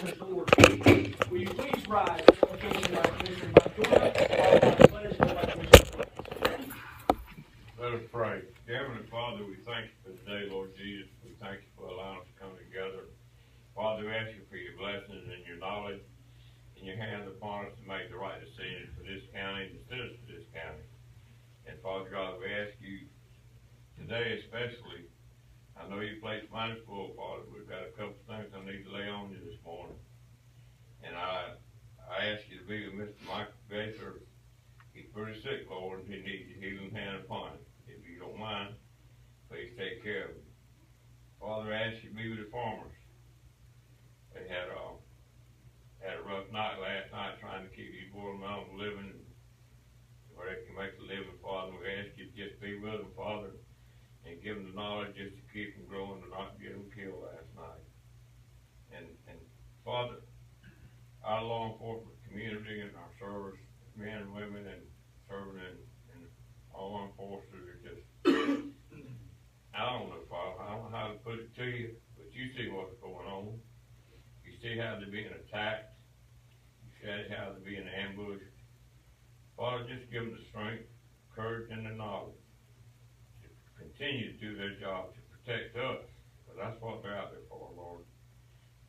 items to order. Will you please rise? Application by Commissioner Montgomery, followed by the pledge by Commissioner Brooks. Let us pray. Dear Heavenly Father, we thank you for today, Lord Jesus. We thank you for allowing us to come together. Father, we ask you for your blessings and your knowledge and your hand upon us to make the right decisions for this county and the citizens of this county. And Father God, we ask you today especially, I know your plate's mighty full, Father. We've got a couple things I need to lay on you this morning. And I ask you to be with Mr. Michael Gaither. He's pretty sick, Lord, and he needs your healing hand upon him. If you don't mind, please take care of him. Father, I ask you to be with the farmers. They had a rough night last night trying to keep these watermelons living where they can make a living, Father. We ask you to just be with them, Father, and give them the knowledge just to keep them growing and not get them killed last night. And Father, our law enforcement community and our service men and women and serving in all armed forces are just, I don't know, Father, I don't know how to put it to you, but you see what's going on. You see how they're being attacked. You see how they're being ambushed. Father, just give them the strength, courage, and the knowledge to continue to do their job, to protect us, because that's what they're out there for, Lord.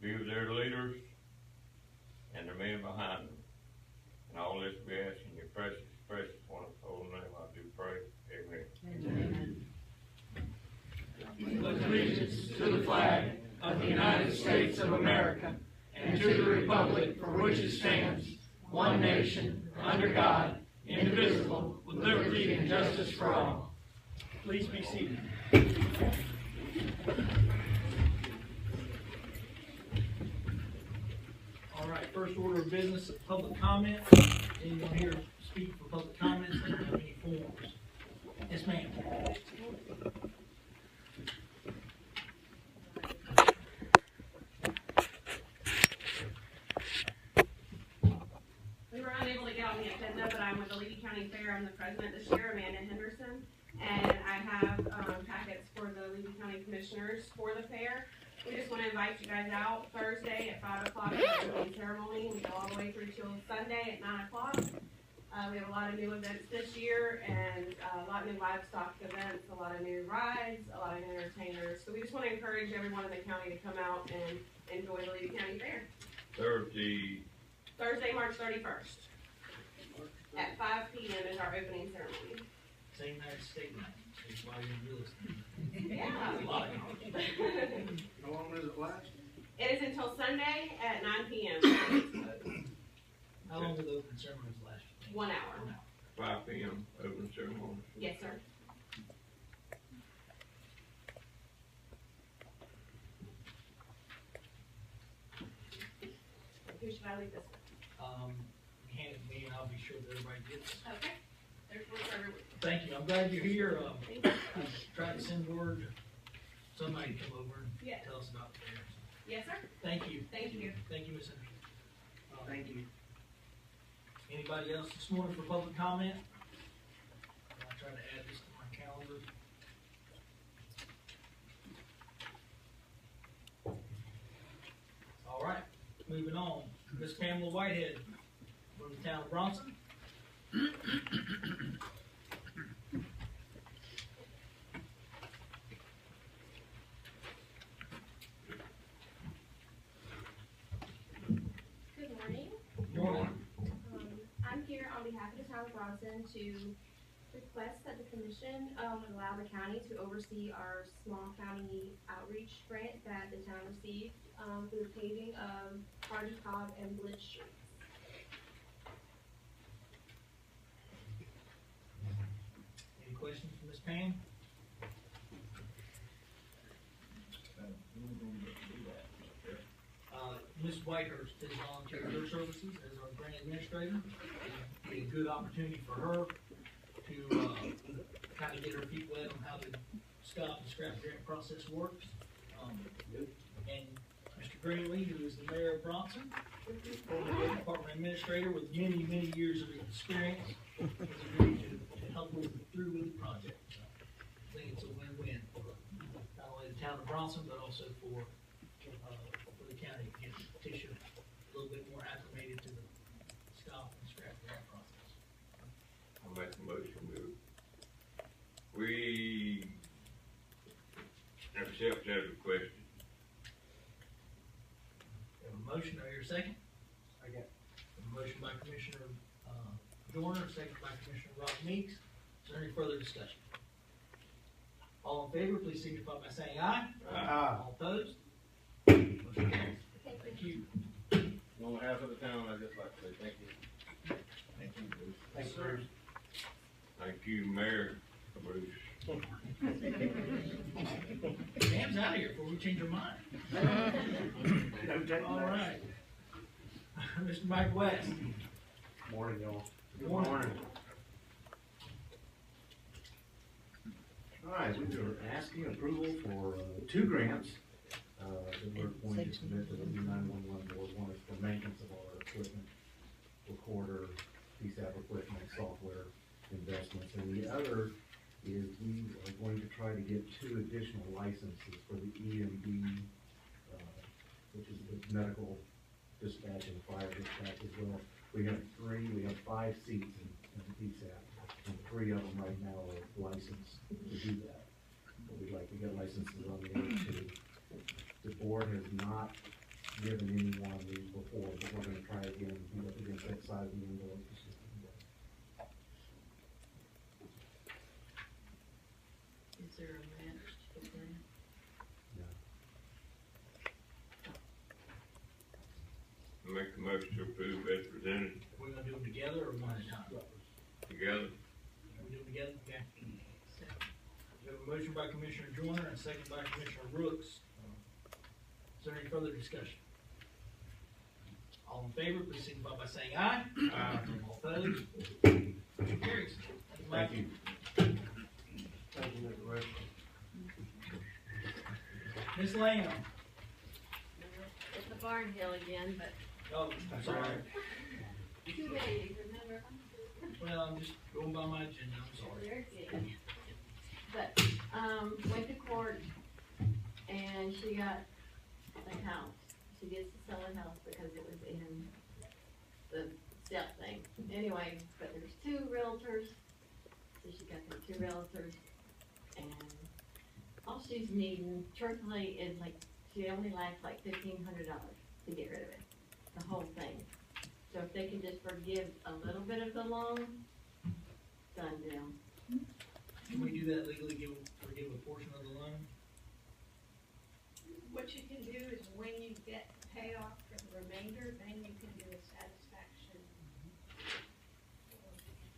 Be with their leaders and their men behind them. And all this we ask in your precious, precious, wonderful name, I do pray. Amen. Amen. Pledge allegiance to the flag of the United States of America and to the republic for which it stands, one nation, under God, indivisible, with liberty and justice for all. Please be seated. All right, first order of business, public comment. Anyone here speak for public comments? They don't have any forms. Yes, ma'am. We were unable to get on the agenda, but I'm with the Levy County Fair. I'm the president this year, Amanda Henderson, and I have packets for the Levy County Commissioners for the fair. We just want to invite you guys out Thursday at 5 o'clock for the opening ceremony. We go all the way through till Sunday at 9 o'clock. We have a lot of new events this year and a lot of new livestock events, a lot of new rides, a lot of new entertainers. So we just want to encourage everyone in the county to come out and enjoy the Levy County Fair. Thursday, March 31st at 5 p.m. is our opening ceremony. Same night as state night. That's why you're real estate. Yeah. How long does it last? It is until Sunday at 9 p.m. How long will the open ceremonies last? 1 hour. 5 p.m. open ceremony. Yes, sir. Who should I leave this with? Hand it to me and I'll be sure that everybody gets it. Okay. There's one for everyone. Thank you. I'm glad you're here. Thank you. I tried to send word. Somebody come over and Yes. tell us about the fair. Yes, sir. Thank you. Thank you. Thank you, Ms. Henderson. Thank you. Anybody else this morning for public comment? I'll try to add this to my calendar. All right, moving on. Ms. Pamela Whitehead from the town of Bronson. Good morning. Morning. I'm here on behalf of the town of Bronson to request that the commission would allow the county to oversee our small county outreach grant that the town received for the paving of Hardy Cobb and Blitz Streets. Any questions for Ms. Pam? Ms. Whitehurst has volunteered her services as our grant administrator. It'd be a good opportunity for her to kind of get her feet wet on how the SCOP and scrap grant process works. And Mr. Greenlee, who is the mayor of Bronson, former department administrator with many, many years of experience, has agreed to help us through with the project. So I think it's a win-win for not only the town of Bronson, but also for the county to get tissue motion, or your second? I got, A motion by Commissioner, Joyner, second by Commissioner Rob Meeks. Is there any further discussion? All in favor, please signify by saying aye. All opposed? Motion carries. Thank you. On behalf of the town, I'd just like to say thank you. Thank you, Bruce. thanks, Bruce. Thank you, Mayor Bruce. Sam's out of here before we change our mind. No taking All that. right. Mr. Mike West. Morning, y'all. Good morning. All right, we are asking approval for two grants that we're going to submit to the new 911 board. One is for maintenance of our equipment, recorder, PSAP equipment, software investments, and the other is we are going to try to get 2 additional licenses for the EMD, which is the medical dispatch and fire dispatch as well. We have 5 seats in the PSAP, and 3 of them right now are licensed to do that. But we'd like to get licenses on the other 2. The board has not given anyone of these before, but we're gonna try again, be up against that size of the envelope. Is there a match to the grant? No. Make the motion to approve as presented We're gonna do them together or one at a time? together. We do them together, okay? We have a motion by Commissioner Joyner and a second by Commissioner Brooks. Is there any further discussion? All in favor, please signify by saying aye. Aye. All opposed? Motion carries. Thank you. Thank you, Mr. West. Ms. Lamb. It's the Barn Hill again, but Oh, I'm sorry. too many, remember? Well, I'm just going by my agenda, I'm sorry. They're good. But, went to court and she got a house. She gets to sell a house because it was in the step thing. Anyway, but there's 2 realtors, so she got the 2 realtors, and all she's needing, truthfully, is like, she only lacks like $1,500 to get rid of it, the whole thing. So if they can just forgive a little bit of the loan, done deal. Can we do that legally, forgive a portion of the loan? What you can do is when you get payoff for the remainder, then you can do a satisfaction.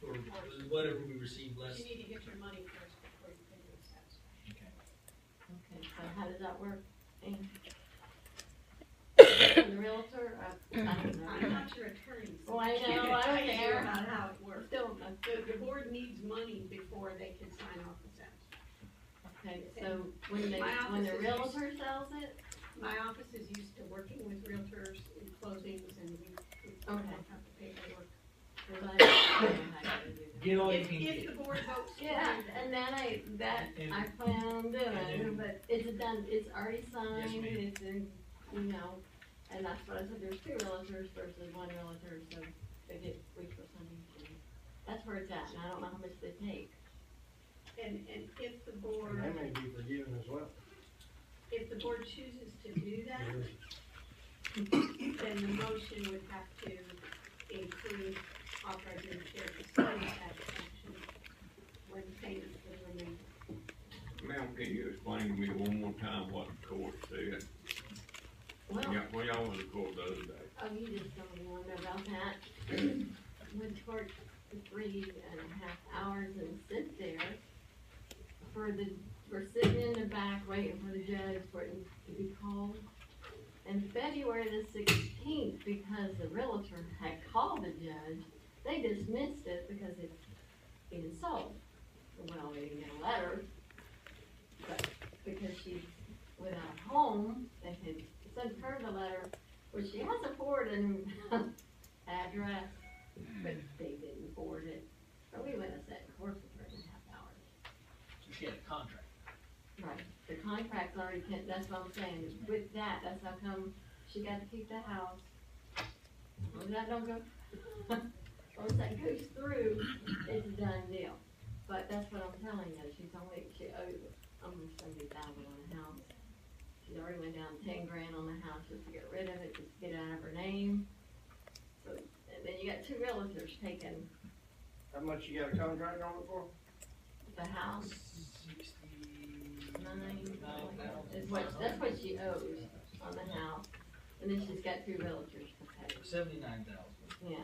Or whatever we receive less? You need to get your money first before you can do a satisfaction. Okay. Okay, so how does that work? And the realtor, I don't know. I'm not your attorney. so Well, I can't know, I tell don't you care. About how it works. Still, The board needs money before they can sign off the satisfaction. okay, so when the My realtor sells it, My office is used to working with realtors in closings and we don't Okay. have to paperwork. cause I don't know how to do that. Get all you If, can if get. the board votes to do Yeah, that. and then I plan on and doing, then- but it's done, it's already signed, ma'am. it's in, and that's what I said, there's 2 realtors versus 1 realtor, so they get 3% each. And that's where it's at, and I don't know how much they take. And if the board, And they may be forgiven as well. if the board chooses to do that, then the motion would have to include authorizing the chair to sign satisfaction when payment for the remainder. Ma'am, can you explain to me one more time what the court said? Well, When y'all went to court the other day? oh, you just don't want to know about that. Went to court for 3.5 hours and sit there we're sitting in the back waiting for the judge for it to be called. And February the 16th, because the realtor had called the judge, they dismissed it because it's being sold. Well, they didn't get a letter, but because she's without a home, they had sent her the letter, which she has a forwarding address, but they didn't forward it. So we went and sat in court for 3.5 hours. So she had a contract. Right, the contract's already, that's what I'm saying, is with that, that's how come she got to keep the house. As long as that don't go, as long as that goes through, it's a done deal. But that's what I'm telling you, she owed almost $70,000 on the house. She's already went down 10 grand on the house just to get rid of it, just to get out two realtors taking How much you got a contract on it for? the house, 69,000. is what, that's what she owes on the house, and then she's got two realtors to pay, 79,000. yeah.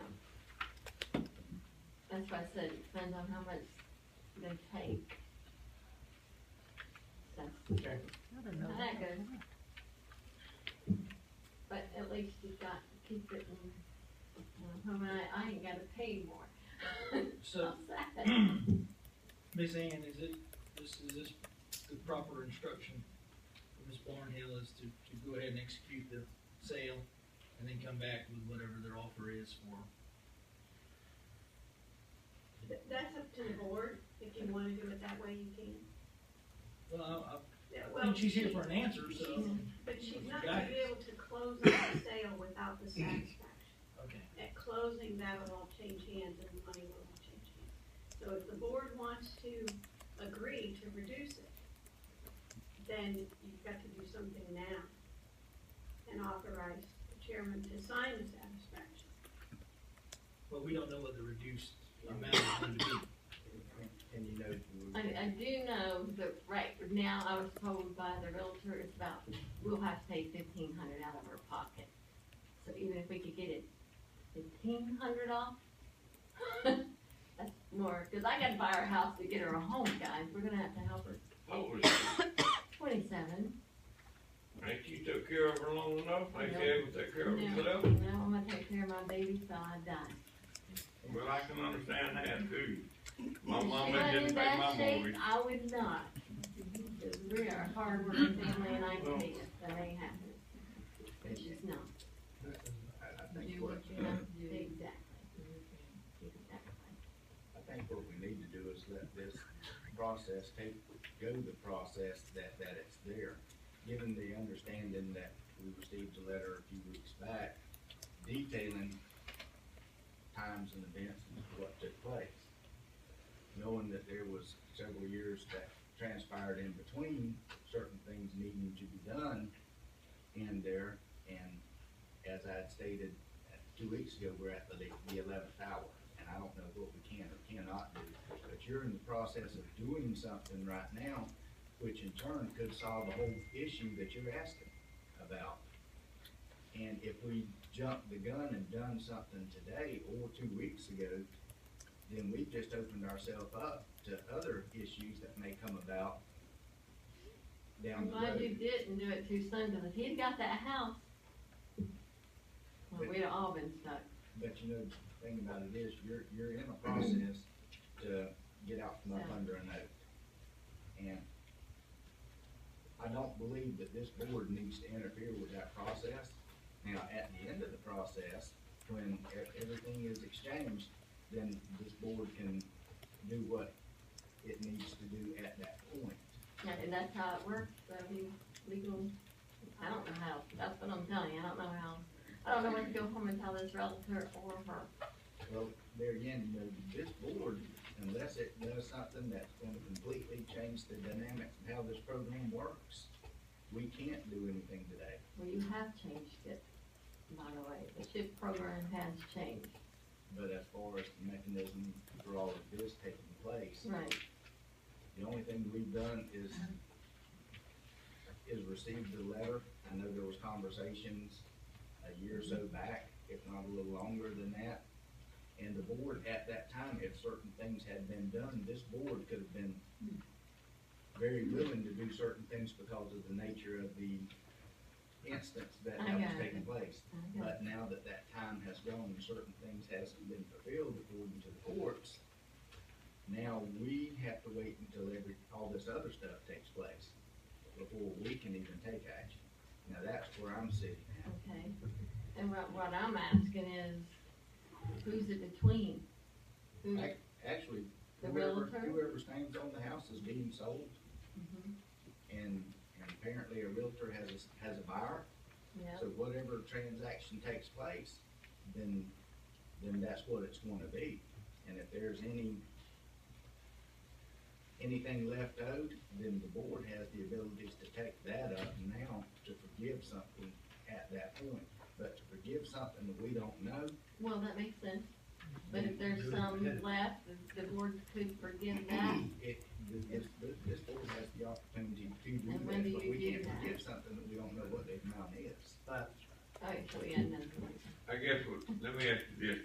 That's why I said, it depends on how much they take. That's, Okay. how that goes. But at least you've got to keep it in, I ain't gotta pay more. So, How sad. Miss Ann, is this the proper instruction for Miss Barnhill is to go ahead and execute the sale and then come back with whatever their offer is for? That's up to the board, if you wanna do it that way, you can. Well, Yeah, I well, think she's here for an answer, so, But she's not Got gonna it. be able to close on the sale without the satisfaction. okay. At closing, that'll all change hands and the money will all change hands. So if the board wants to agree to reduce it, then you've got to do something now and authorize the chairman to sign the satisfaction. But we don't know what the reduced amount is going to be. And you know, I do know that right now, I was told by the realtor, it's about, we'll have to pay $1,500 out of our pocket. So even if we could get it $1,500 off, that's more, cause I gotta buy our house to get her a home, guys, we're gonna have to help her. How old is she? 27. Ain't you took care of her long enough? Ain't you able to take care of No, herself? no, I'm gonna take care of my baby till I die. Well, I can understand that too. My If mama she wasn't didn't in pay my bad shape, mortgage. I would not. 'Cause we are a hard-working family and I can tell you, that ain't happening. But she's not. I think Do what, what you have to do. Exactly. Exactly. I think what we need to do is let this process go the process that it's there. Given the understanding that we received a letter a few weeks back detailing times and events and what took place. Knowing that there was several years that transpired in between, certain things needing to be done in there, and as I had stated 2 weeks ago, we're at the 11th hour, and I don't know what we can or cannot do, but you're in the process of doing something right now, which in turn could solve the whole issue that you're asking about. And if we jumped the gun and done something today or 2 weeks ago, then we've just opened ourselves up to other issues that may come about down I'm the glad you road. didn't do it too soon, cause if he'd got that house, well, we'd have all been stuck. But you know, the thing about it is, you're in a process to get out from up Yeah. under an oath. And I don't believe that this board needs to interfere with that process. Now, at the end of the process, when everything is exchanged, then this board can do what it needs to do at that point. Yeah, and that's how it works, so you legal, I don't know how, that's what I'm telling you, I don't know how, I don't know when to go home and tell this relative or her. Well, there again, you know, this board, unless it does something that's gonna completely change the dynamics of how this program works, we can't do anything today. Well, you have changed it, by the way, the SHIP program has changed. But as far as the mechanism for all of this taking place, Right. the only thing we've done is received the letter. I know there was conversations a year or so back, if not a little longer than that. And the board at that time, if certain things had been done, this board could have been very willing to do certain things because of the nature of the instance that I was got taking it. place. I got But now that that time has gone and certain things hasn't been fulfilled according to the courts, now we have to wait until all this other stuff takes place before we can even take action. Now, that's where I'm sitting at. Okay, and what I'm asking is, who's it between? Who, Actually, The whoever's realtor? name's on the house is being sold, Mhm. and apparently a realtor has a buyer. Yeah, So whatever transaction takes place, then that's what it's gonna be. And if there's anything left owed, then the board has the abilities to take that up now to forgive something at that point. But to forgive something that we don't know, well, that makes sense, But if there's some left, the board could forgive that. This board has the opportunity to do And that, when do but you we do can't that? forgive something that we don't know what the amount is. Alright, so we had another one. I guess, let me ask you this.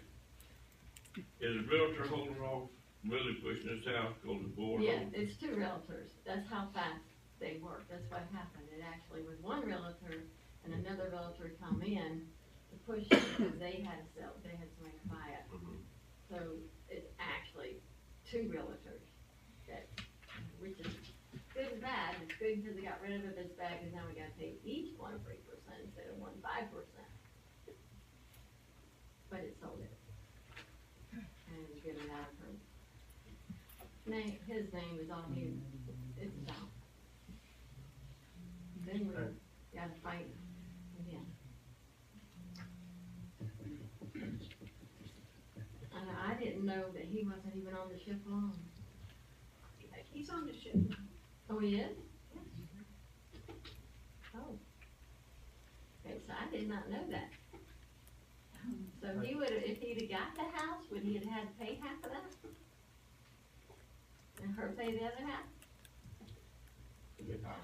Is the realtor holding off, really pushing this out, because the board? Yeah, it's two realtors, that's how fast they work, that's what happened, it actually was one realtor and another realtor come in to push it because they had to sell, they had somebody to buy it. So it's actually two realtors that, which is good and bad, it's good because they got rid of it, but it's bad because now we gotta pay each one 3% instead of 5%. But it sold it. And it's given out of her name, his name is on here, it's out. Then we gotta fight again. And I didn't know that he wasn't even on the ship alone. He's on the ship. Oh, he is? Oh. Okay, so I did not know that. So he would, if he'd have got the house, would he have had to pay half of that? And her pay the other half?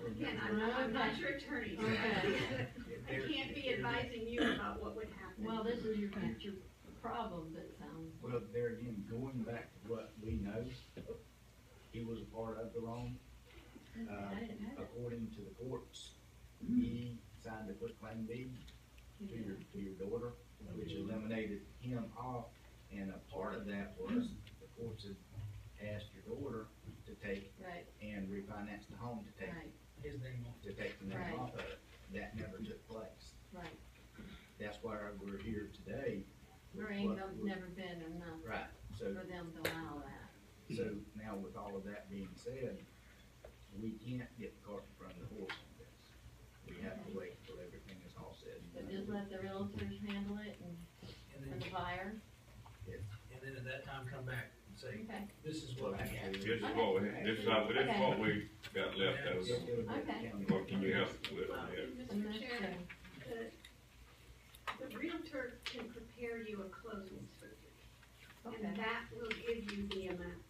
Again, I'm not your attorney, so Okay. I can't be advising you about what would happen. Well, this is your future problems, it sounds. Well, there again, going back to what we know, he was a part of the loan. I didn't know that. According to the courts, he signed a quitclaim deed to your daughter, which eliminated him off, and a part of that was the courts had asked your daughter to take Right, and refinance the home to take, right, His name on. to take the name Right. off of it. That never took place. right. That's why we're here today. with There ain't what no, we're- never been enough Right, so, for them to allow that. so now with all of that being said, we can't get the cart in front of the horse on this. We have to wait until everything is all said So and just done. let the realtors handle it and, And for then, the buyer, and then at that time, come back and say, okay, this is what I got. This is what we, this is what we got left over. Okay. What can you help with? Well, Yeah. and Mr. that's, Chairman, the realtor can prepare you a closing certificate, okay. and that will give you the amount.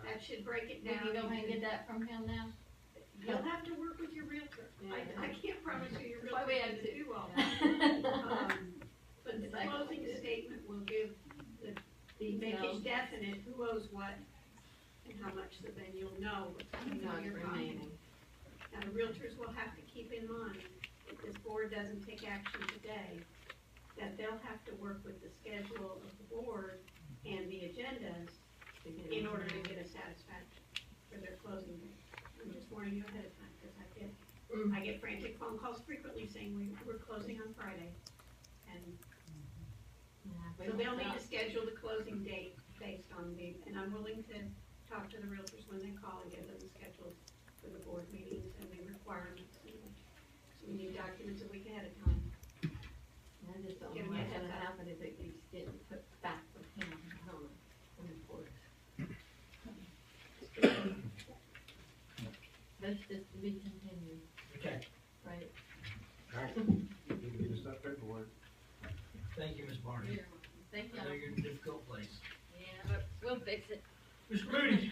That should break it Did down. you go ahead and get that from him now? You'll have to work with your realtor. I can't promise you your That's why realtor we had will to. do all that. But the Exactly. closing statement will give, make it Details. definite who owes what and how much, so then you'll know what's coming out of your pocket. Remaining. Now, the realtors will have to keep in mind, if this board doesn't take action today, that they'll have to work with the schedule of the board and the agendas in order to get a satisfaction for their closing date. I'm just warning you ahead of time, because I get frantic phone calls frequently saying we're closing on Friday. And so they'll need to schedule the closing date based on and I'm willing to talk to the realtors when they call and give them the schedules for the board meetings and the requirements. So we need documents a week ahead of time. I just don't know Giving you a what's heads gonna up. happen if it keeps getting put back with him, I don't know, in the courts. That's just to be continued, Okay, right? Alright, you can get us that paperwork. thank you, Ms. Barney. Thank I know you're in a difficult place. Yeah, but we'll fix it. Mr. Moody?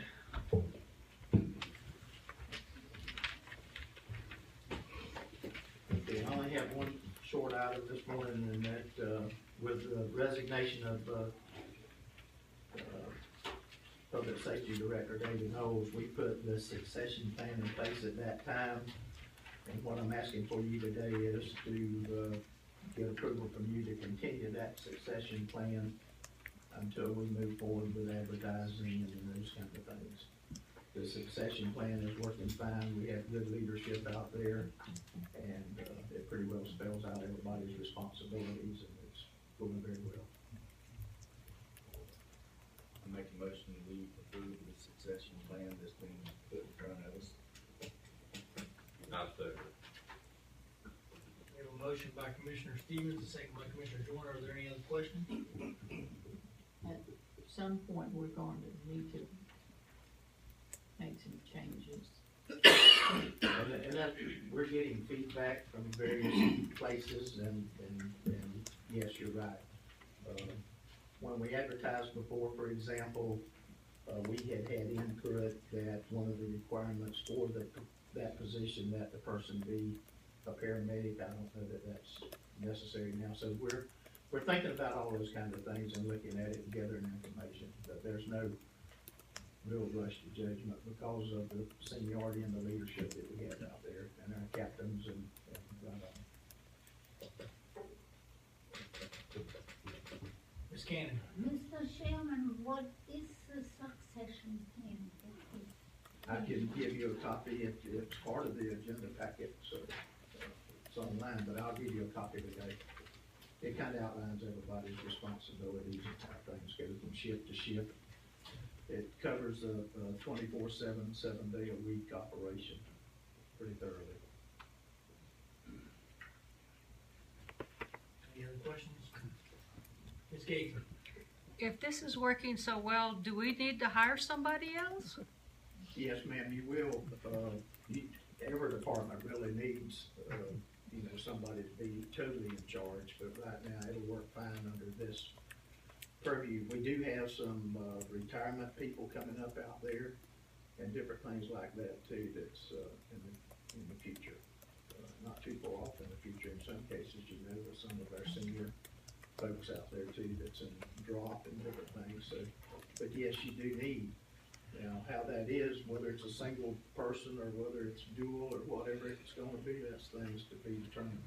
Okay, I only have one short item this morning, and that, with the resignation of, Public Safety Director David Knowles, we put the succession plan in place at that time. And what I'm asking for you today is to, get approval from you to continue that succession plan until we move forward with advertising and those kind of things. The succession plan is working fine, we have good leadership out there, and, it pretty well spells out everybody's responsibilities, and it's going very well. I make a motion that we approve the succession plan that's been put in front of us. Not so. We have a motion by Commissioner Stevens, a second by Commissioner Joyner. Are there any other questions? At some point, we're going to need to make some changes. And that, we're getting feedback from various places, and yes, you're right. when we advertised before, for example, we had input that one of the requirements for that position, that the person be a paramedic. I don't know that that's necessary now, so we're thinking about all those kind of things and looking at it and gathering information, but there's no real rush to judgment because of the seniority and the leadership that we have out there, and our captains and right on. Ms. Cannon. Mr. Chairman, what is the succession plan? I can give you a copy, it's part of the agenda packet, so it's online, but I'll give you a copy today. It kind of outlines everybody's responsibilities and how things go from shift to shift. It covers a 24/7, 7-day-a-week operation pretty thoroughly. Any other questions? Ms. Gaither. If this is working so well, do we need to hire somebody else? Yes, ma'am, you will. Every department really needs, somebody to be totally in charge, but right now it'll work fine under this purview. We do have some retirement people coming up out there and different things like that too that's in the future. Not too far off in the future in some cases, with some of our senior folks out there too that's in drop and different things. So, but yes, you do need. Now, how that is, whether it's a single person or whether it's dual or whatever it's gonna be, that's things to be determined.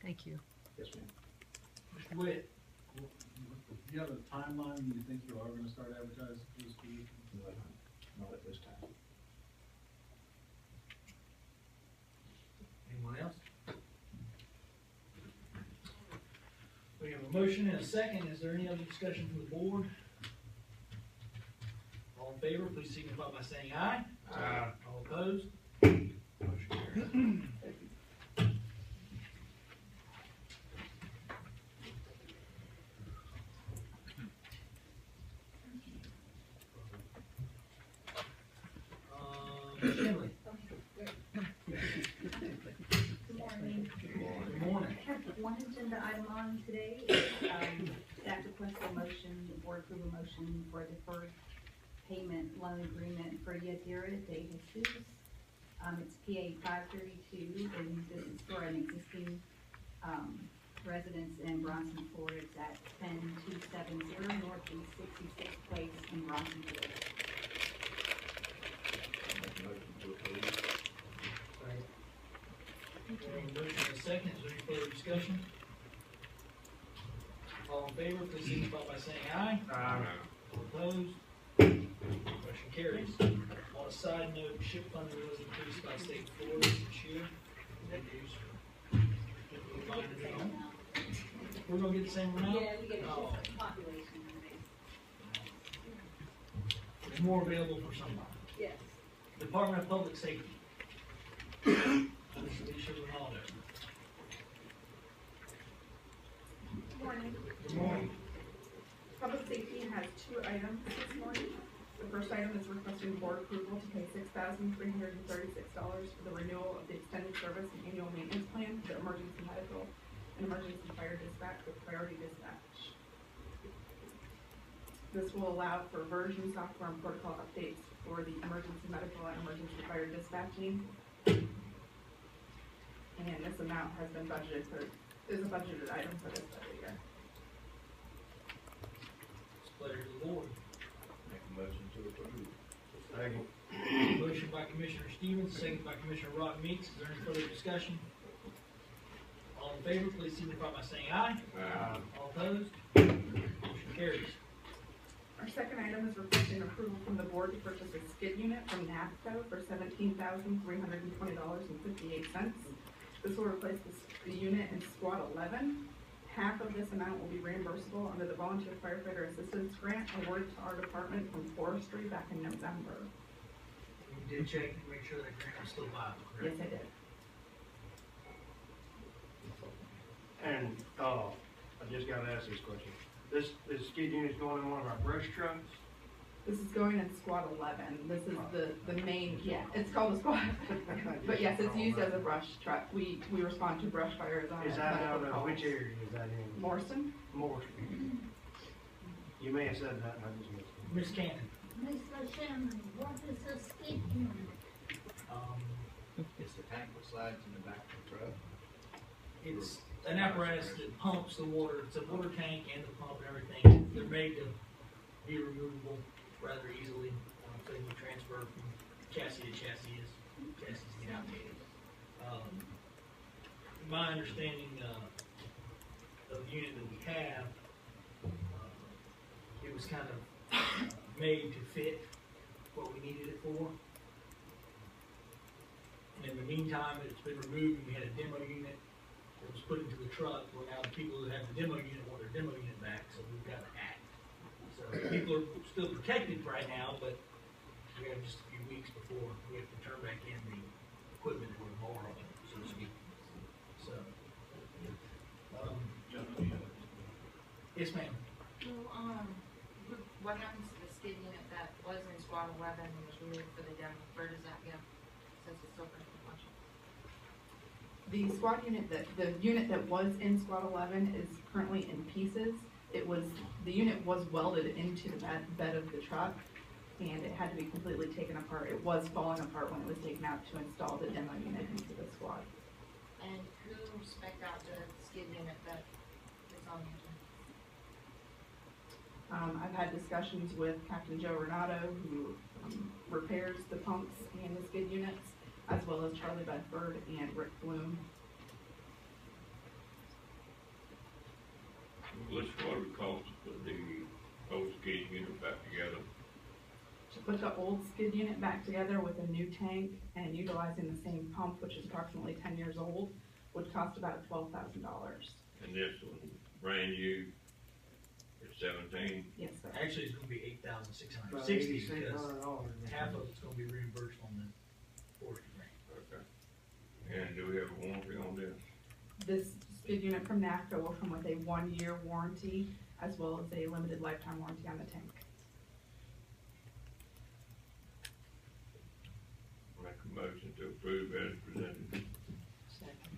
Thank you. Yes, ma'am. Mr. Witt. Do you have a timeline you think you are gonna start advertising for this position? No, not at this time. Anyone else? We have a motion and a second. Is there any other discussion from the board? All in favor, please signify by saying aye. Aye. All opposed? Motion carries. Finley. Good morning. Good morning. I have one agenda item on today. Staff requests a motion, the board approve a motion for a deferred payment loan agreement for Yadira de Jesus. It's PA 532, and this is for an existing, residence in Bronson, Florida. It's at 10270 Northeast 66th Place in Bronson, Florida. Motion and a second. Is there any further discussion? All in favor, please signify by saying aye. Aye. All opposed? Motion carries. On a side note, ship funding was increased by state of Florida this year. That news. We're gonna get the same amount? Yeah, we get a Oh, population. there's more available for somebody. Yes. Department of Public Safety. Alicia Ronaldo. Good morning. Good morning. Public Safety has two items this morning. The first item is requesting board approval to pay $6,336 for the renewal of the extended service and annual maintenance plan for the emergency medical and emergency fire dispatch with priority dispatch. This will allow for version software and protocol updates for the emergency medical and emergency fire dispatching. And this amount has been budgeted for, is a budgeted item for this budget year. It's a pleasure to the board. Make a motion to approve. Second. Motion by Commissioner Stevens, second by Commissioner Rock Meeks. Is there any further discussion? All in favor, please signify by saying aye. Aye. All opposed? Motion carries. Our second item is requesting approval from the board to purchase a skid unit from NAPCO for $17,320.58. This will replace the unit in squad 11. Half of this amount will be reimbursable under the Volunteer Firefighter Assistance Grant awarded to our department from Forestry back in November. You did check to make sure that grant was still viable, correct? Yes, I did. And, I just gotta ask this question. This skid unit's going in one of our brush trucks? This is going in squad 11. This is the main, yeah, it's called a squad. But yes, it's used as a brush truck. We respond to brush fires on it. Is that out of, which area is that in? Morrison? Morrison. You may have said that, I just missed it. Ms. Cannon? Mr. Chairman, what is a skid unit? It's the tank that slides in the back of the truck. It's an apparatus that pumps the water. It's a water tank and the pump and everything. They're made to be removable rather easily. So you transfer from chassis to chassis as chassis get outdated. My understanding of the unit that we have, it was kind of made to fit what we needed it for. And in the meantime, it's been removed, and we had a demo unit that was put into the truck, where now the people who have the demo unit want their demo unit back, so we've got to act. So people are still protected right now, but we have just a few weeks before we have to turn back in the equipment that we're borrowing, so to speak. So, yes, ma'am. Well, what happens to the skid unit that was in squad 11 and was removed for the demo? Where does that go? Since it's still currently functioning. The squad unit the unit that was in squad 11 is currently in pieces. The unit was welded into the bed of the truck, and it had to be completely taken apart. It was falling apart when it was taken out to install the demo unit into the squad. And who spec'd out the skid unit that is on the engine? I've had discussions with Captain Joe Renato, who repairs the pumps and the skid units, as well as Charlie Bedford and Rick Bloom. What's what it cost to put the old skid unit back together? To put the old skid unit back together with a new tank and utilizing the same pump, which is approximately 10 years old, would cost about $12,000. And this one, brand new, it's 17. Yes, sir. Actually, it's gonna be $8,660 About because $8,600. half of it's gonna be reimbursed on the forestry grant. Okay. And do we have a warranty on this? This skid unit from NAFTA will come with a 1-year warranty, as well as a limited lifetime warranty on the tank. Make a motion to approve as presented. Second.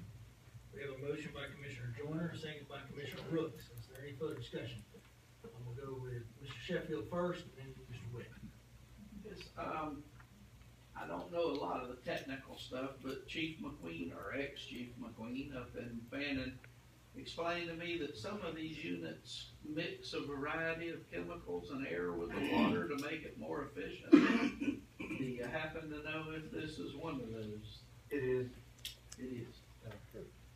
We have a motion by Commissioner Joyner, a second by Commissioner Brooks. Is there any further discussion? I'm gonna go with Mr. Sheffield first, and then Mr. Witt. Yes, I don't know a lot of the technical stuff, but Chief McQueen, or ex-Chief McQueen up in Fannin, explained to me that some of these units mix a variety of chemicals and air with the water to make it more efficient. Do you happen to know if this is one of those? It is. It is.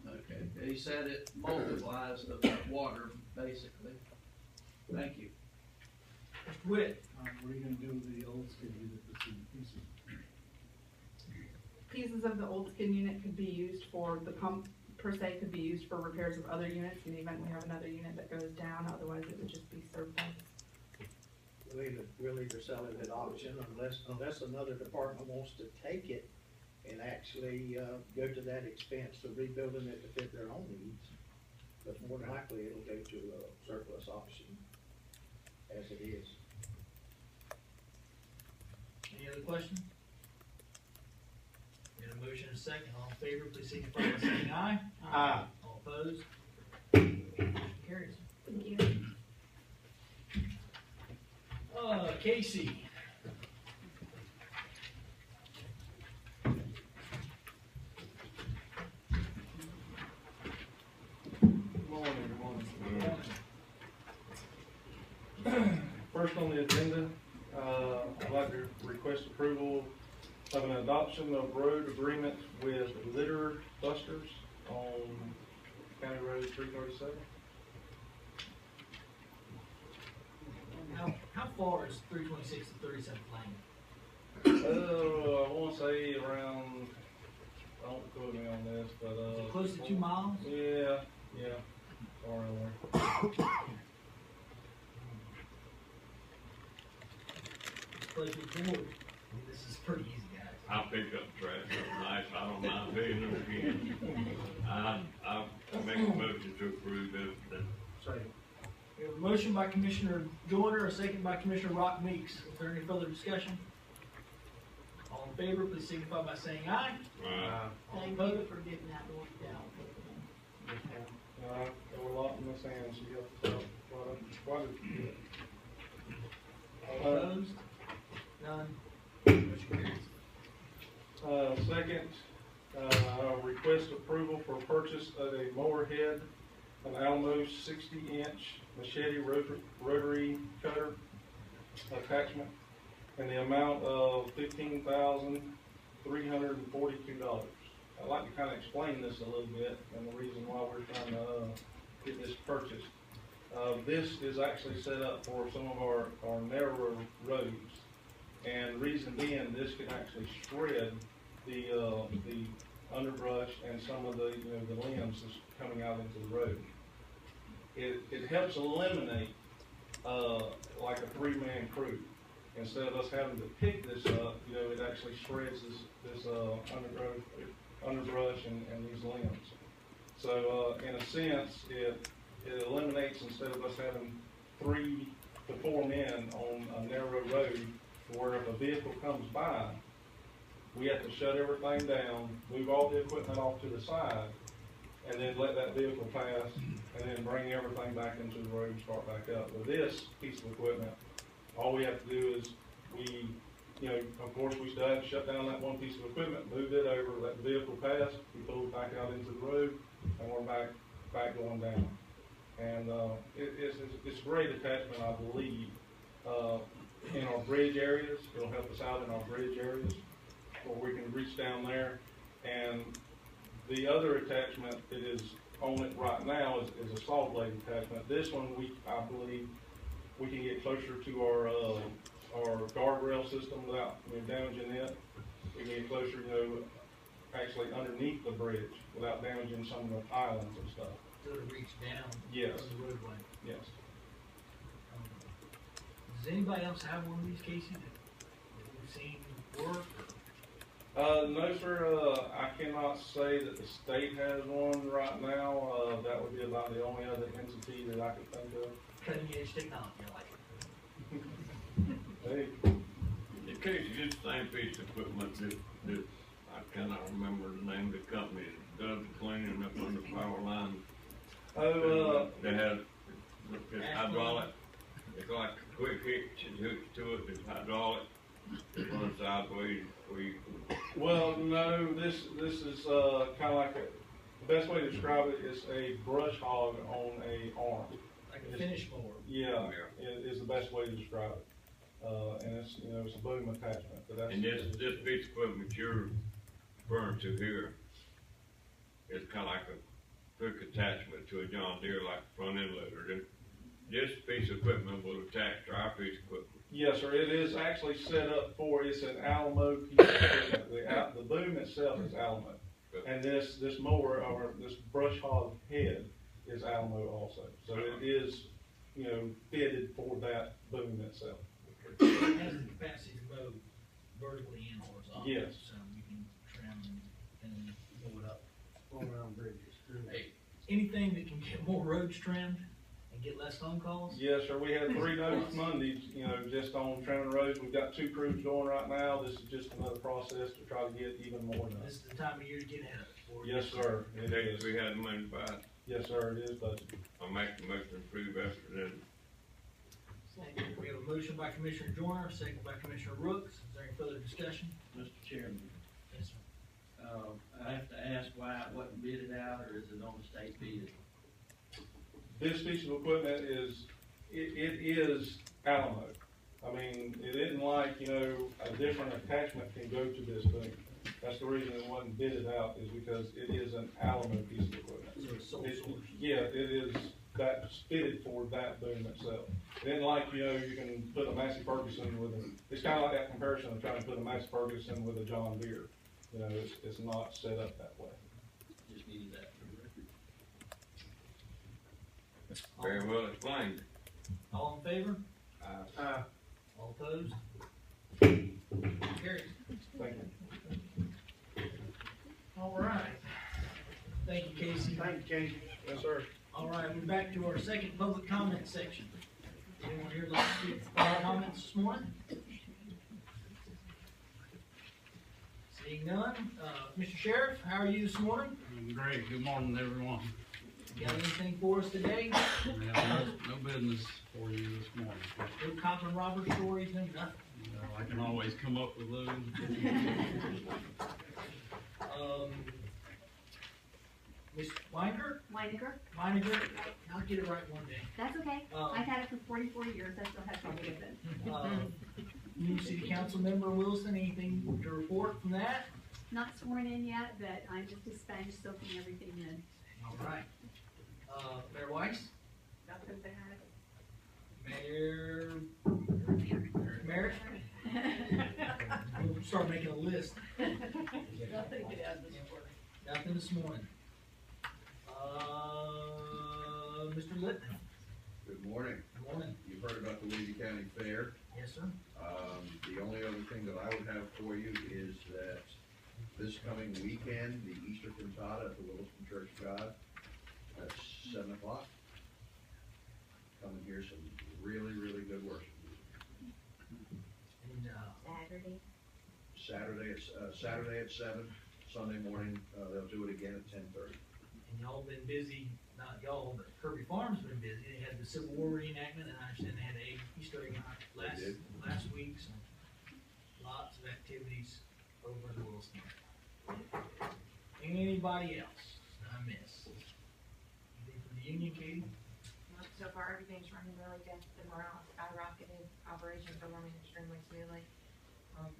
Okay, he said it multiplies the water, basically. Thank you. Mr. Witt. What are you gonna do with the old skid unit that's in pieces? Pieces of the old skid unit could be used for, the pump per se could be used for repairs of other units in the event we have another unit that goes down, otherwise it would just be surplus. We'll either sell it at auction unless another department wants to take it and actually, go to that expense of rebuilding it to fit their own needs. But more than likely, it'll go to a surplus auction as it is. Any other questions? We have a motion and a second. All in favor, please signify by saying aye. Aye. All opposed? Motion carries. Thank you. Casey. Morning, everyone. First on the agenda, I'd like to request approval of an adoption of road agreement with Litter Busters on County Road 337. How far is 326 to 37th Lane? I want to say around, don't quote me on this, but Is it close to 2 miles? Yeah, far away. Please move forward. This is pretty easy, guys. I'll pick up trash, that's nice, I don't mind paying them again. I'll make a motion to approve it. Second. We have a motion by Commissioner Joyner, a second by Commissioner Rock Meeks. Is there any further discussion? All in favor, please signify by saying aye. All Thank opposed? you for getting that worked out. There were a lot in the sand, so you have to quite a All opposed? None? Motion carries. Second, request approval for purchase of a mower head, an Alamo 60-inch machete rotary cutter attachment, and the amount of $15,342. I'd like to kind of explain this a little bit and the reason why we're trying to get this purchased. This is actually set up for some of our narrow roads, and reason being, this can actually shred the underbrush and some of the the limbs that's coming out into the road. It helps eliminate like a 3-man crew. Instead of us having to pick this up, it actually shreds this underbrush and these limbs. So in a sense, it eliminates, instead of us having 3 to 4 men on a narrow road, where if a vehicle comes by, we have to shut everything down, move all the equipment off to the side, and then let that vehicle pass, and then bring everything back into the road and start back up. With this piece of equipment, all we have to do is of course, we still have to shut down that one piece of equipment, move it over, let the vehicle pass, we pull it back out into the road, and we're back going down. And it's a great attachment, I believe, in our bridge areas. It'll help us out in our bridge areas where we can reach down there. And the other attachment that is on it right now is a saw blade attachment. This one, I believe, we can get closer to our guardrail system without damaging it. We can get closer, actually underneath the bridge without damaging some of the islands and stuff. So to reach down Yes. on the roadway. Yes. Does anybody else have one of these, Casey, that we've seen work? No, sir. I cannot say that the state has one right now. That would be about the only other entity that I could think of. Cutting edge technology, I like it. Hey. In case this same piece of equipment that I cannot remember the name of the company that does the cleaning up on the power line. They have it's hydraulic. It's like a quick hitch and hooks to it. It's hydraulic. It runs sideways where you can. Well, no. This is kind of like the best way to describe it is a brush hog on a arm. Like a finish mower. Yeah, it is the best way to describe it. And it's it's a boom attachment. But that's, And this piece of equipment you're referring to here is kind of like a quick attachment to a John Deere, like a front end loader. This piece of equipment will attach to our piece of equipment. Yes, sir. It is actually set up for, it's an Alamo piece of equipment. The boom itself is Alamo. And this mower, or this brush hog head, is Alamo also. So it is, fitted for that boom itself. It has the capacity to mow vertically and horizontally. Yes. So you can trim and mow it up. All around bridges. Hey, anything that can get more roads trimmed and get less phone calls? Yes, sir. We had 3 notice Mondays, just on trimming roads. We've got 2 crews going right now. This is just another process to try to get even more done. This is the time of year to get ahead of it. Yes, sir. It is. We had money to buy it. Yes, sir. It is budgeted. I'll make the motion to approve after that. We have a motion by Commissioner Joyner, second by Commissioner Brooks. Is there any further discussion? Mr. Chairman, Yes, sir. I have to ask why it wasn't bidded out, or is it on the state bid? This piece of equipment it is Alamo. I mean, it isn't like, a different attachment can go to this thing. That's the reason it wasn't bidded out, is because it is an Alamo piece of equipment. So it's sole source. Yeah, it is, that's fitted for that boom itself. It isn't like, you can put a Massey Ferguson with it's kind of like that comparison of trying to put a Massey Ferguson with a John Deere. It's not set up that way. Just needed that for the record. Very well explained. All in favor? Aye. All opposed? Carries. Thank you. All right. Thank you, Casey. Thank you, Casey. Yes, sir. All right, we're back to our second public comment section. Anyone here like to speak for public comments this morning? Seeing none, Mr. Sheriff, how are you this morning? Great, good morning, everyone. You got anything for us today? No business for you this morning. No cop and robber stories, no nothing. I can always come up with those. Ms. Weinger? Weininger. I'll get it right one day. That's okay. I've had it for 44 years. I still have trouble with it. New city council member Wilson, anything to report from that? Not sworn in yet, but I'm just a sponge soaking everything in. All right. Mayor Weiss? Nothing to add. Mayor Merritt? We'll start making a list. Nothing to add this morning. Nothing this morning. Mr. Litton? Good morning. Good morning. You've heard about the Levy County Fair. Yes, sir. The only other thing that I would have for you is that this coming weekend, the Easter cantata at the Williston Church of God at 7 o'clock. Come and hear some really, really good worship. And, Saturday at 7, Sunday morning, they'll do it again at 10:30. And y'all been busy, not y'all, but Kirby Farm's been busy. They had the Civil War reenactment, and I understand they had a Easter egg hunt last week, so lots of activities over in Williston. Anybody else I missed? Anything from the union, Katie? So far, everything's running really good. The morale skyrocketed. Operations are running extremely smoothly.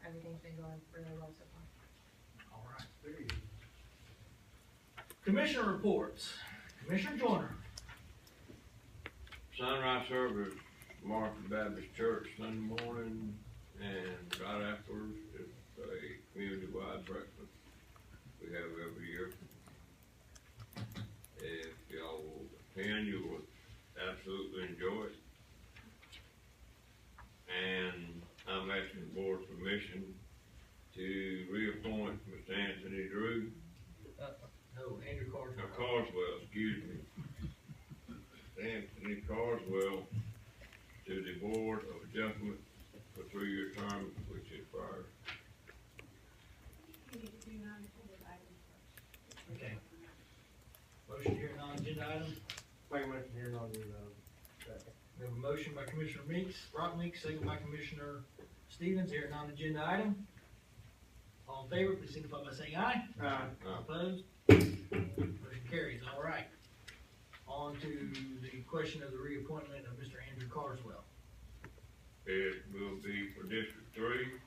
Everything's been going really well so far. All right. Very good. Commissioner reports. Commissioner Joyner. Sunrise service, Martha Baptist Church Sunday morning, and right afterwards, it's a community-wide breakfast we have every year. If y'all will attend, you will absolutely enjoy it. And I'm asking the board's permission to reappoint Mr. Anthony Drew. No, Andrew Carswell. Carswell, excuse me. Anthony Carswell to the Board of Adjustment for 3-year term, which expires. You need to do non-agenda items. Okay. Motion to hear non-agenda item. Make a motion here, non-agenda item. Second. We have a motion by Commissioner Rock Meeks, second by Commissioner Stevens, here non-agenda item. All in favor, please signify by saying aye. Aye. Opposed? Motion carries. All right. On to the question of the reappointment of Mr. Andrew Carswell. It will be for District 3,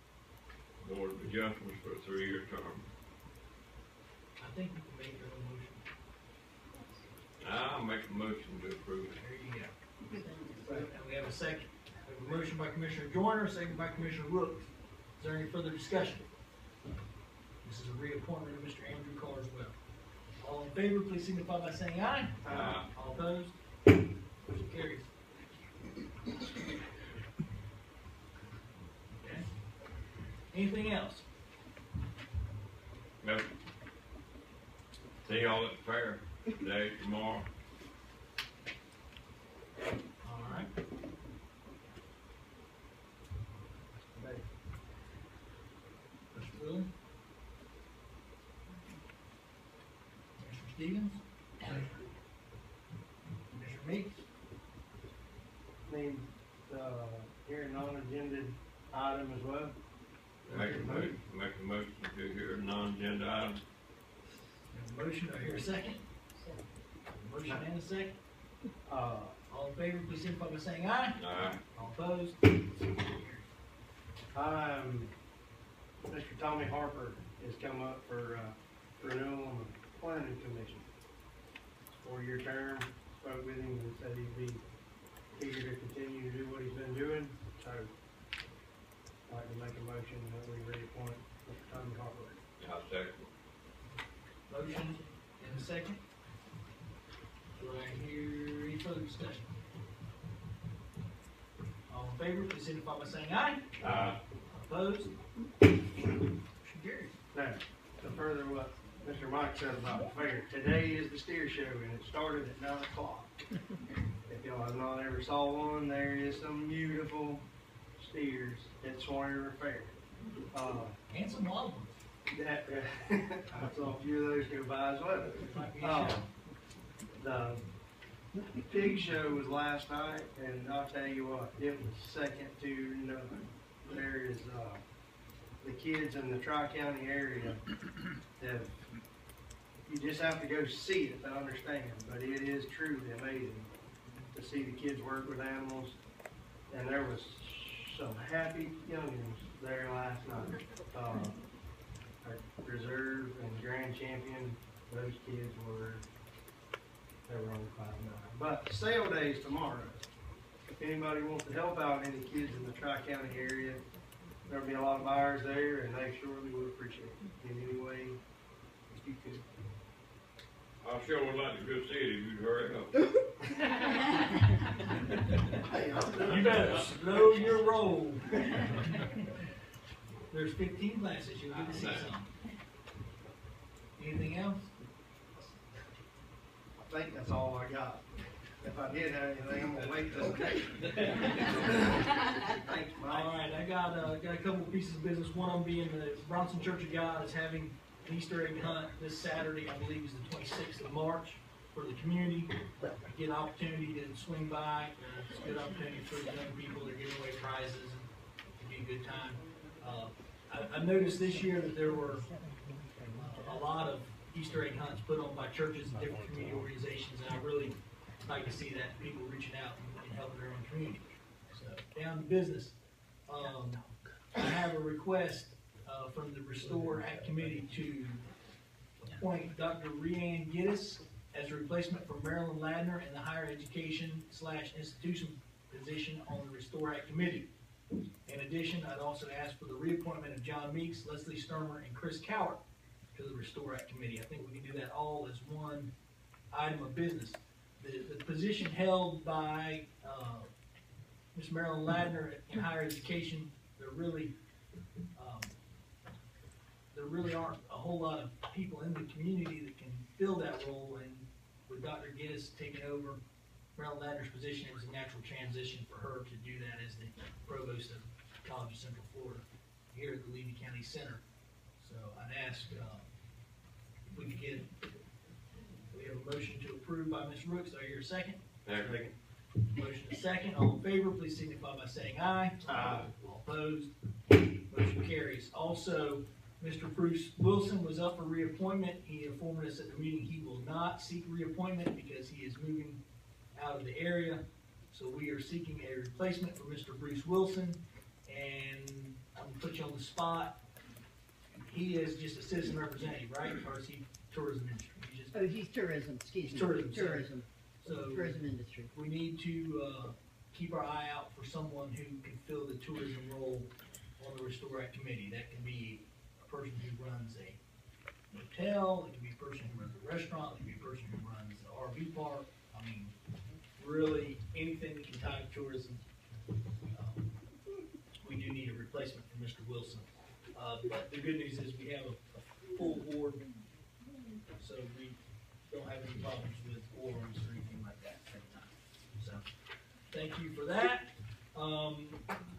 Board of Adjustments for a 3-year term. I think you can make your own motion. I'll make a motion to approve it. There you go. And we have a second. We have a motion by Commissioner Joyner, second by Commissioner Rooks. Is there any further discussion? This is a reappointment of Mr. Andrew Carswell. All in favor, please signify by saying aye. Aye. All opposed? Motion carries. Okay. Anything else? Nope. See y'all at the fair today, tomorrow. All right. Mr. Willie? Mr. Stevens? Mr. Meeks? Need, here a non-agenda item as well. Make a motion to hear a non-agenda item. We have a motion, do I hear a second? Motion and a second. All in favor, please signify by saying aye. Aye. All opposed? Mr. Tommy Harper has come up for, renewal on the planning commission. 4-year term, spoke with him and said he'd be eager to continue to do what he's been doing, so I'd like to make a motion that we reappoint Mr. Tommy Harper. I'll second. Motion and a second. Do I hear any further discussion? All in favor, please signify by saying aye. Aye. Opposed? Motion carries. Now, to further what Mr. Mike said about the fair, today is the steer show and it started at 9 o'clock. If y'all have not ever saw one, there is some beautiful steers at Swan River Fair. And some wild ones. I saw a few of those go by as well. The pig show was last night, and I'll tell you what, it was second to none. There is, the kids in the Tri-County area have, you just have to go see it to understand, but it is truly amazing to see the kids work with animals. And there was some happy youngins there last night. Our reserve and grand champion, those kids were, they were on cloud nine. But sale day is tomorrow. If anybody wants to help out any kids in the Tri-County area, there'll be a lot of buyers there, and they surely would appreciate it in any way if you could. I sure would like to go see it if you'd hurry up. You better slow your roll. There's 15 classes, you'll get to see some. Anything else? I think that's all I got. If I did have anything, I'm gonna wait till next. Thanks, Mike. All right, I got a couple of pieces of business. One of them being the Bronson Church of God is having an Easter egg hunt this Saturday, I believe is the 26th of March, for the community. Get an opportunity to swing by. It's a good opportunity for the young people. They're giving away prizes, and it'll be a good time. I noticed this year that there were a lot of Easter egg hunts put on by churches and different community organizations, and I really like to see that, people reaching out and helping their own community. So, down to business. I have a request from the Restore Act Committee to appoint Dr. Rhiann Giddis as a replacement for Marilyn Ladner in the higher education / institution position on the Restore Act Committee. In addition, I'd also ask for the reappointment of John Meeks, Leslie Sturmer, and Chris Cowart to the Restore Act Committee. I think we can do that all as one item of business. The position held by Ms. Marilyn Ladner in higher education, there really aren't a whole lot of people in the community that can fill that role, and with Dr. Giddis taking over Marilyn Ladner's position, it was a natural transition for her to do that as the provost of College of Central Florida here at the Levy County Center. So I'd ask if we could get, we have a motion to approve by Ms. Rooks. Do I hear a second? Second. Motion is second. All in favor, please signify by saying aye. Aye. All opposed? Motion carries. Also, Mr. Bruce Wilson was up for reappointment. He informed us at the meeting he will not seek reappointment because he is moving out of the area. So we are seeking a replacement for Mr. Bruce Wilson, and I'm gonna put you on the spot. He is just a citizen representative, right? Or is he tourism industry? He's tourism, excuse me. Tourism. Tourism. So Tourism industry. we need to keep our eye out for someone who can fill the tourism role on the Restore Act Committee. That can be a person who runs a hotel, it can be a person who runs a restaurant, it can be a person who runs an RV park. I mean, really anything that can tie to tourism. We do need a replacement for Mr. Wilson. But the good news is we have a full board, so we don't have any problems with quorums or anything like that at the time. So, thank you for that.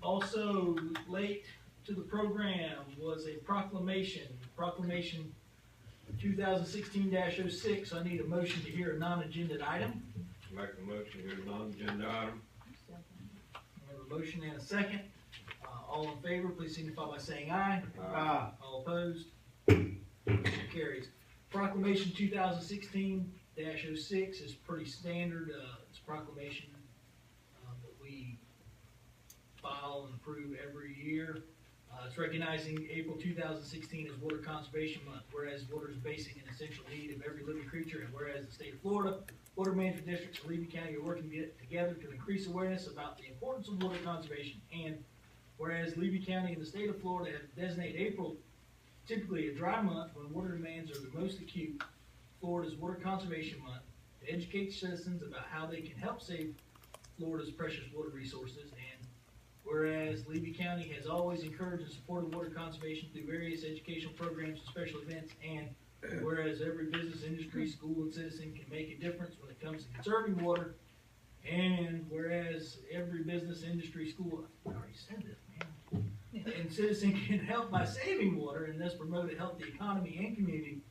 Also, late to the program was a proclamation 2016-06. I need a motion to hear a non-agenda item. Make a motion here, non-agenda item. I have a motion and a second. All in favor, please signify by saying aye. Aye. All opposed? Motion carries. Proclamation 2016-06 is pretty standard. It's a proclamation that we file and approve every year. It's recognizing April 2016 as Water Conservation Month, whereas water is a basic and essential need of every living creature, and whereas the state of Florida, water management districts of Levy County are working together to increase awareness about the importance of water conservation, and whereas Levy County and the state of Florida have designated April, typically a dry month when water demands are the most acute, Florida's Water Conservation Month, to educate citizens about how they can help save Florida's precious water resources. And whereas Levy County has always encouraged and supported water conservation through various educational programs and special events, and whereas every business, industry, school, and citizen can make a difference when it comes to conserving water, and whereas every business, industry, school, I already said this, man, and citizen can help by saving water and thus promote a healthy economy and community.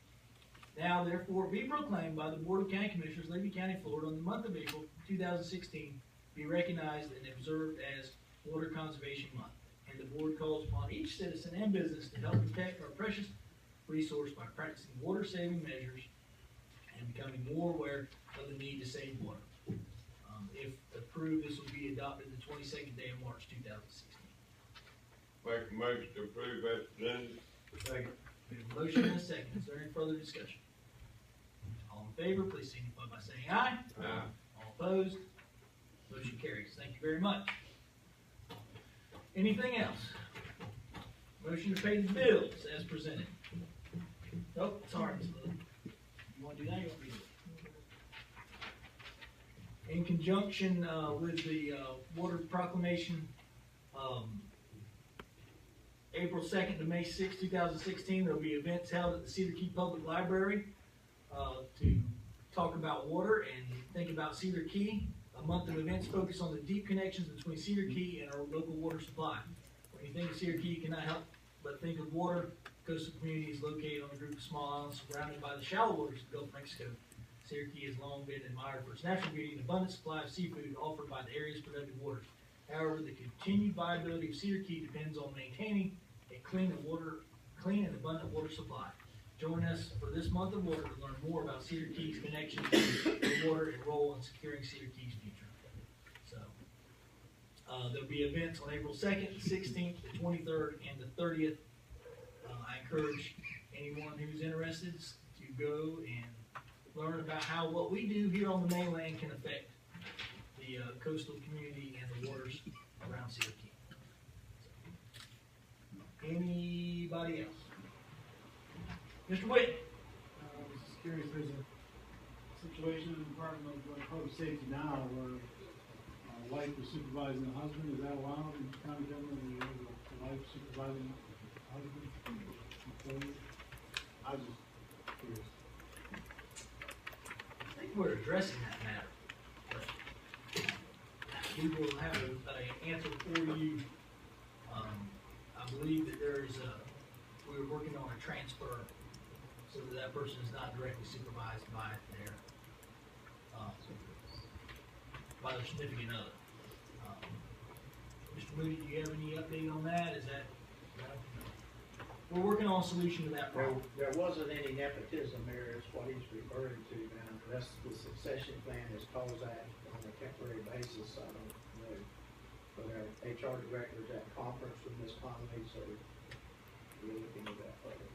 Now therefore be proclaimed by the Board of County Commissioners, Levy County, Florida, on the month of April 2016, be recognized and observed as Water Conservation Month. And the board calls upon each citizen and business to help protect our precious resource by practicing water-saving measures and becoming more aware of the need to save water. If approved, this will be adopted the 22nd day of March 2016. Make a motion to approve as presented. Second. We have a motion and a second. Is there any further discussion? All in favor, please signify by saying aye. Aye. All opposed? Motion carries. Thank you very much. Anything else? Motion to pay the bills as presented. Nope, sorry, Ms. Lily. You want to do that? You want me to do it? In conjunction with the water proclamation, April 2nd to May 6th, 2016, there will be events held at the Cedar Key Public Library to talk about water and think about Cedar Key. A month of events focus on the deep connections between Cedar Key and our local water supply. When you think of Cedar Key, you cannot help but think of water. The coastal community is located on a group of small islands surrounded by the shallow waters of the Gulf of Mexico. Cedar Key has long been admired for its natural beauty and abundant supply of seafood offered by the area's productive waters. However, the continued viability of Cedar Key depends on maintaining a clean and abundant water supply. Join us for this month of water to learn more about Cedar Key's connection to water and role in securing Cedar Key's future. So, there'll be events on April 2nd, the 16th, the 23rd, and the 30th. I encourage anyone who's interested to go and learn about how what we do here on the mainland can affect the coastal community and the waters around Cedar Key. Anybody else? Mr. Witt? I was just curious, there's a situation in the Department of Public Safety now where a wife is supervising a husband. Is that allowed in county government, where you have a wife supervising a husband? Employee? I was just curious. I think we're addressing that matter. We will have an answer for you. I believe that we're working on a transfer so that person is not directly supervised by their significant other. Mr. Moody, do you have any update on that? Is that, we're working on a solution to that problem. There wasn't any nepotism there, is what he's referring to now. That's the succession plan is caused that on a temporary basis, I don't know. But our HR director's at conference with Ms. Conley, so we're looking at that further.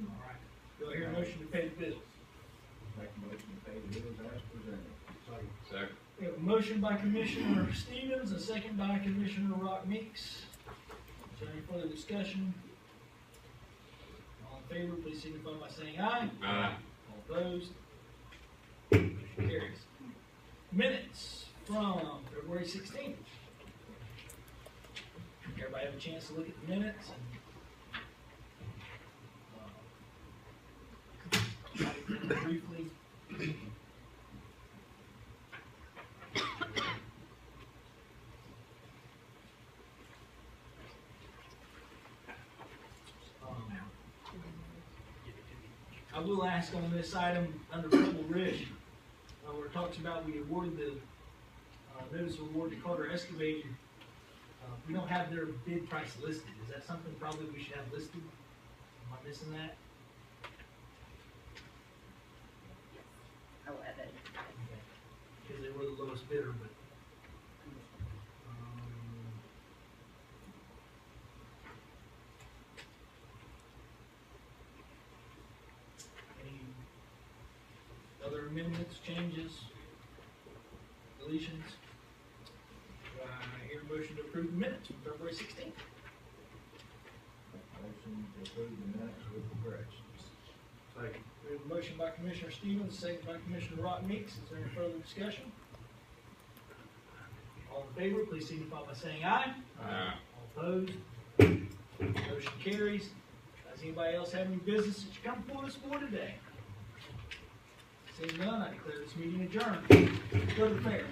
All right. Do I hear a motion to pay the bills? Make a motion to pay the bills as presented. Second. We have a motion by Commissioner Stevens, a second by Commissioner Rock Meeks. Is there any further discussion? All in favor, please signify by saying aye. Aye. All opposed? Motion carries. Minutes from February 16th. Everybody have a chance to look at the minutes and briefly. I will ask on this item under Purple Ridge, where it talks about we awarded the notice of award to Carter Excavating. We don't have their bid price listed. Is that something probably we should have listed? Am I missing that? I'll add it. Because they were the lowest bidder, but. Any other amendments, changes, deletions? Do I hear a motion to approve the minutes from February 16th? Motion to approve the minutes with the corrections. Second. We have a motion by Commissioner Stevens, second by Commissioner Rock Meeks. Is there any further discussion? All in favor, please signify by saying aye. Aye. All opposed? Motion carries. Does anybody else have any business that you come before us for today? Seeing none, I declare this meeting adjourned. Go to the fair.